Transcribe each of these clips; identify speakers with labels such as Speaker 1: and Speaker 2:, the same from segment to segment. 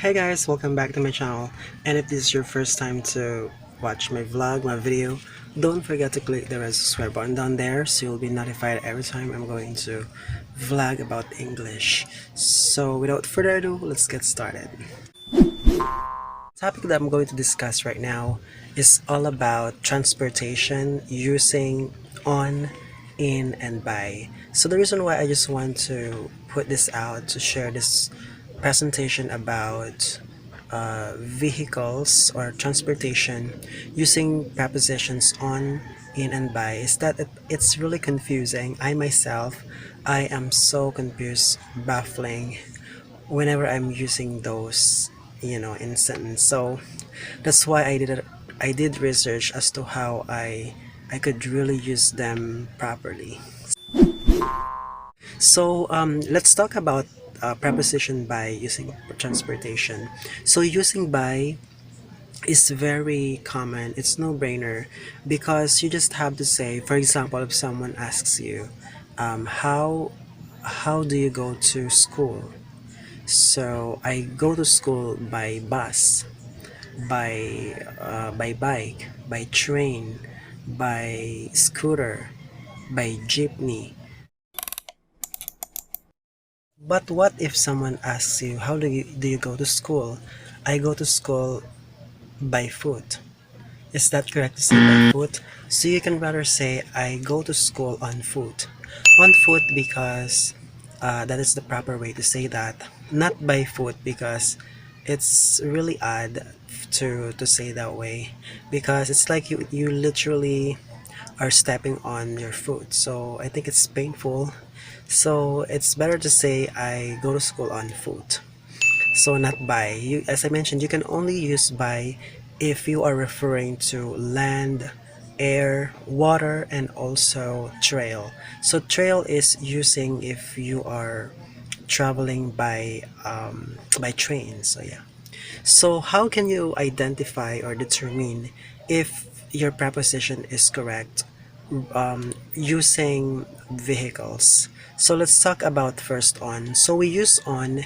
Speaker 1: Hey guys, welcome back to my channel, and if this is your first time to watch my vlog, my video, don't forget to click the red subscribe button down there so you'll be notified every time I'm going to vlog about English. So without further ado, let's get started. The topic that I'm going to discuss right now is all about transportation using on, in, and by. So the reason why I just want to put this out to share this presentation about vehicles or transportation using prepositions on, in, and by is that it's really confusing. I am so confused, baffling whenever I'm using those, in sentence. So that's why I did research as to how I could really use them properly. So let's talk about preposition by using transportation. So using by is very common. It's no brainer because you just have to say, for example, if someone asks you, how do you go to school? So I go to school by bus, by bike, by train, by scooter, by jeepney. But what if someone asks you, how do you go to school? I go to school by foot. Is that correct to say by foot? So you can rather say I go to school on foot. On foot because that is the proper way to say that. Not by foot because it's really odd to say that way, because it's like you literally are stepping on your foot. So I think it's painful. So it's better to say I go to school on foot. So not by. As I mentioned, you can only use by if you are referring to land, air, water, and also trail. So trail is using if you are traveling by train. So yeah. So how can you identify or determine if your preposition is correct using vehicles? So let's talk about first on. So we use on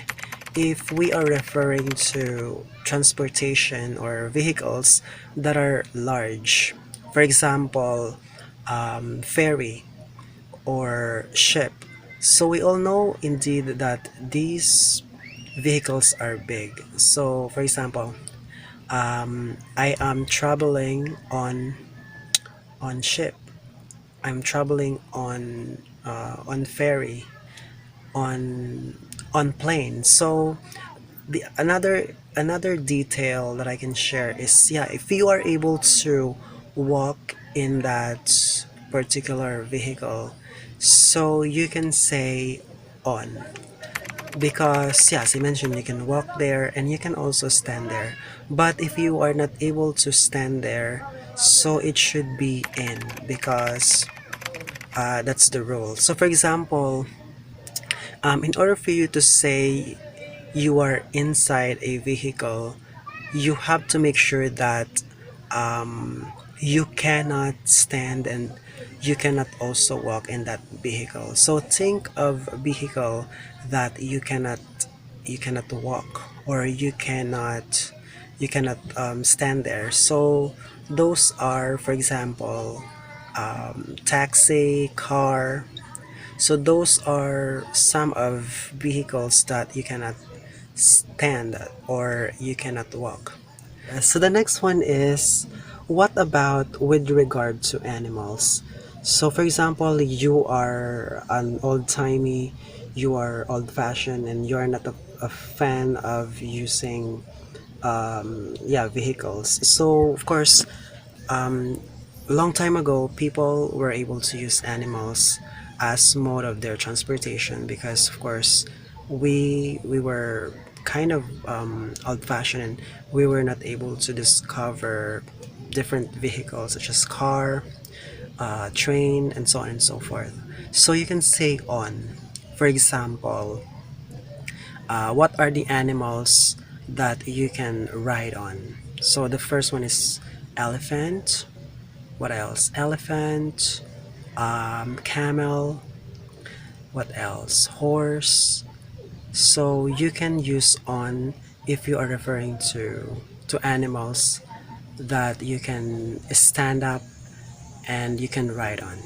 Speaker 1: if we are referring to transportation or vehicles that are large. For example, ferry or ship. So we all know indeed that these vehicles are big. So for example, I am traveling on ship. I'm traveling on ferry, on plane. So the another detail that I can share is, yeah, if you are able to walk in that particular vehicle, so you can say on, because yeah, as I mentioned, you can walk there and you can also stand there. But if you are not able to stand there, so it should be in, because that's the rule. So for example, in order for you to say you are inside a vehicle, you have to make sure that you cannot stand and you cannot also walk in that vehicle. So think of a vehicle that you cannot walk, or you cannot stand there. So those are, for example, taxi, car. So those are some of vehicles that you cannot stand or you cannot walk. So the next one is, what about with regard to animals? So for example, you are an old-timey, you are old-fashioned, and you are not a fan of using yeah, vehicles. So of course, a long time ago, people were able to use animals as mode of their transportation, because of course we were kind of old-fashioned, and we were not able to discover different vehicles such as car, train, and so on and so forth. So you can say on. For example, what are the animals that you can ride on? So the first one is elephant. What else? Elephant, camel. What else? Horse. So you can use on if you are referring to animals that you can stand up and you can ride on.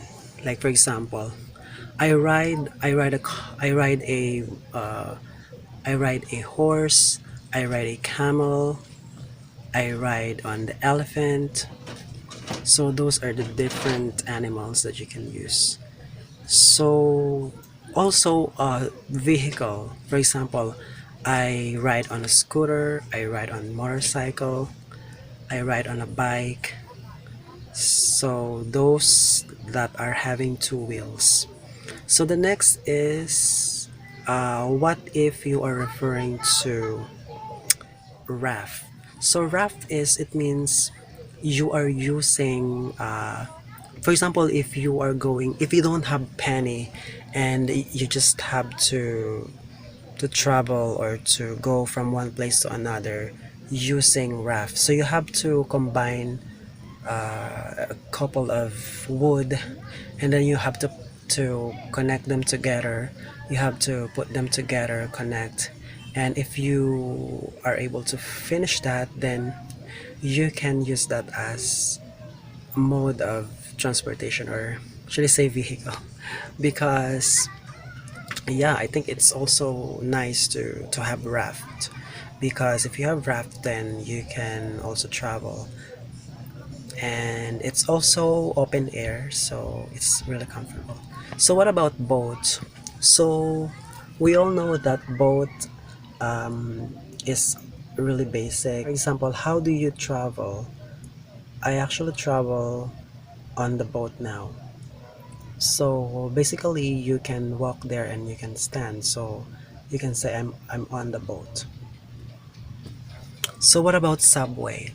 Speaker 1: Like for example, I ride uh, I ride a horse, I ride a camel, I ride on the elephant. So those are the different animals that you can use. So also a vehicle. For example, I ride on a scooter, I ride on motorcycle, I ride on a bike. So those that are having two wheels. So the next is what if you are referring to raft? So raft is it means you are using for example, if you don't have penny and you just have to travel or to go from one place to another using raft, so you have to combine a couple of wood, and then you have to connect them together. You have to put them together, connect, and if you are able to finish that, then you can use that as mode of transportation, or should I say vehicle? Because yeah, I think it's also nice to have raft, because if you have raft then you can also travel, and it's also open air, so it's really comfortable. So what about boat? So we all know that boat is really basic. For example, how do you travel? I actually travel on the boat now. So basically you can walk there and you can stand, so you can say I'm on the boat. So what about subway?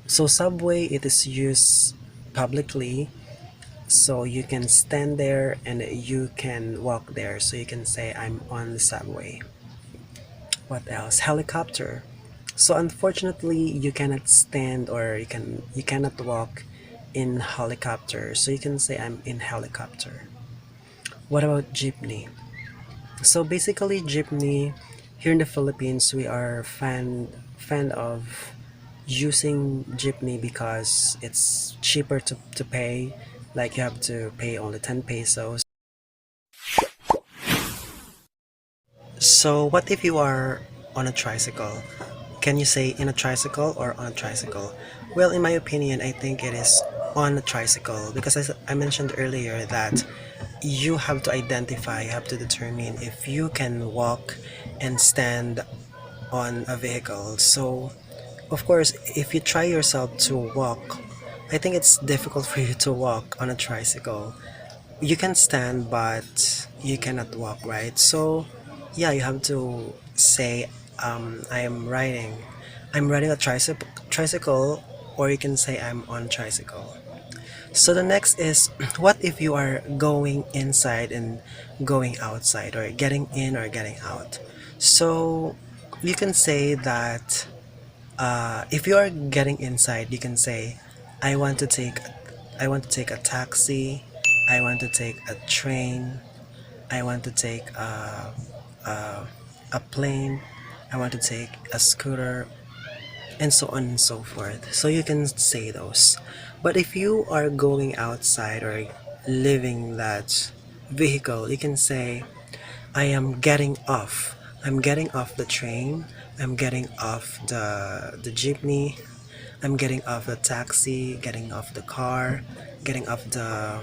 Speaker 1: So subway, it is used publicly, so you can stand there and you can walk there, so you can say I'm on the subway. What else? Helicopter. So unfortunately you cannot stand, or you cannot walk in helicopter, so you can say I'm in helicopter. What about jeepney? So basically jeepney, here in the Philippines we are fan of using jeepney because it's cheaper to pay. Like you have to pay only 10 pesos. So what if you are on a tricycle? Can you say in a tricycle or on a tricycle? Well, in my opinion, I think it is on a tricycle, because as I mentioned earlier that you have to identify, you have to determine if you can walk and stand on a vehicle. So of course, if you try yourself to walk, I think it's difficult for you to walk on a tricycle. You can stand but you cannot walk, right? So yeah, you have to say I'm riding a tricycle, or you can say I'm on tricycle. So the next is what if you are going inside and going outside, or getting in or getting out? So you can say that if you are getting inside, you can say I want to take a taxi, I want to take a train, I want to take a plane, I want to take a scooter, and so on and so forth. So you can say those. But if you are going outside or leaving that vehicle, you can say I am getting off. I'm getting off the train. I'm getting off the jeepney. I'm getting off the taxi, getting off the car, getting off the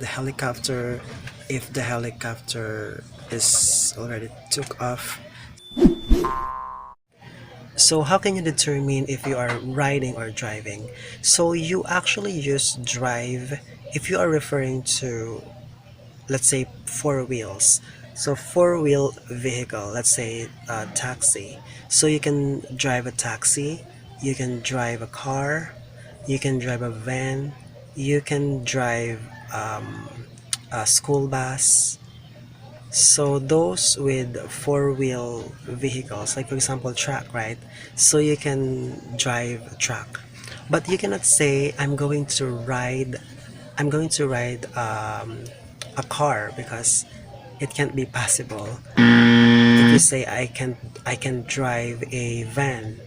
Speaker 1: helicopter, if the helicopter is already took off. So how can you determine if you are riding or driving? So you actually use drive if you are referring to, let's say, four wheels. So four-wheel vehicle, let's say a taxi. So you can drive a taxi, you can drive a car, you can drive a van, you can drive a school bus. So those with four-wheel vehicles, like for example truck, right? So you can drive a truck, but you cannot say I'm going to ride a car, because it can't be possible. If you say I can drive a van.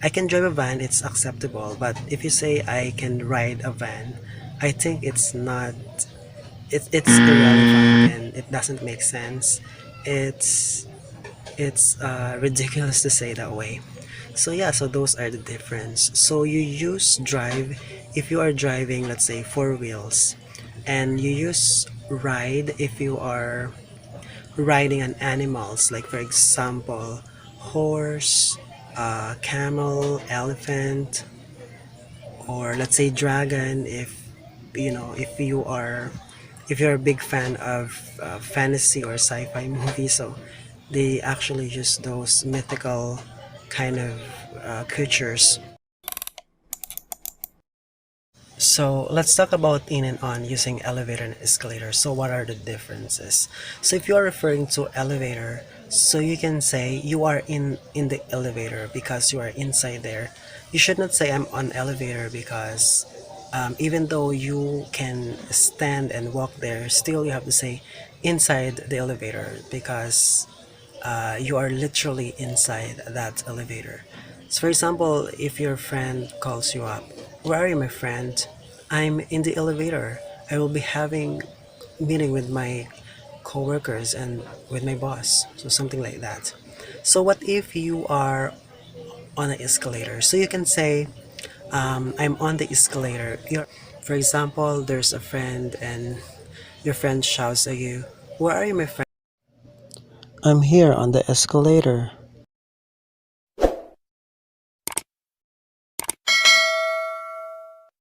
Speaker 1: I can drive a van, it's acceptable, but if you say I can ride a van, I think it's not, it's irrelevant and it doesn't make sense. It's ridiculous to say that way. So yeah, so those are the difference. So you use drive if you are driving, let's say, four wheels, and you use ride if you are riding an animals, like for example, horse, camel, elephant, or let's say dragon. If you are, if you're a big fan of fantasy or sci-fi movies, so they actually use those mythical kind of creatures. So let's talk about in and on using elevator and escalator. So what are the differences? So if you are referring to elevator, so you can say you are in the elevator because you are inside there. You should not say I'm on elevator because even though you can stand and walk there, still you have to say inside the elevator because you are literally inside that elevator. So, for example, if your friend calls you up, where are you, my friend? I'm in the elevator. I will be having meeting with my coworkers and with my boss. So something like that. So what if you are on an escalator? So you can say, I'm on the escalator. For example, there's a friend and your friend shouts at you, where are you, my friend? I'm here on the escalator.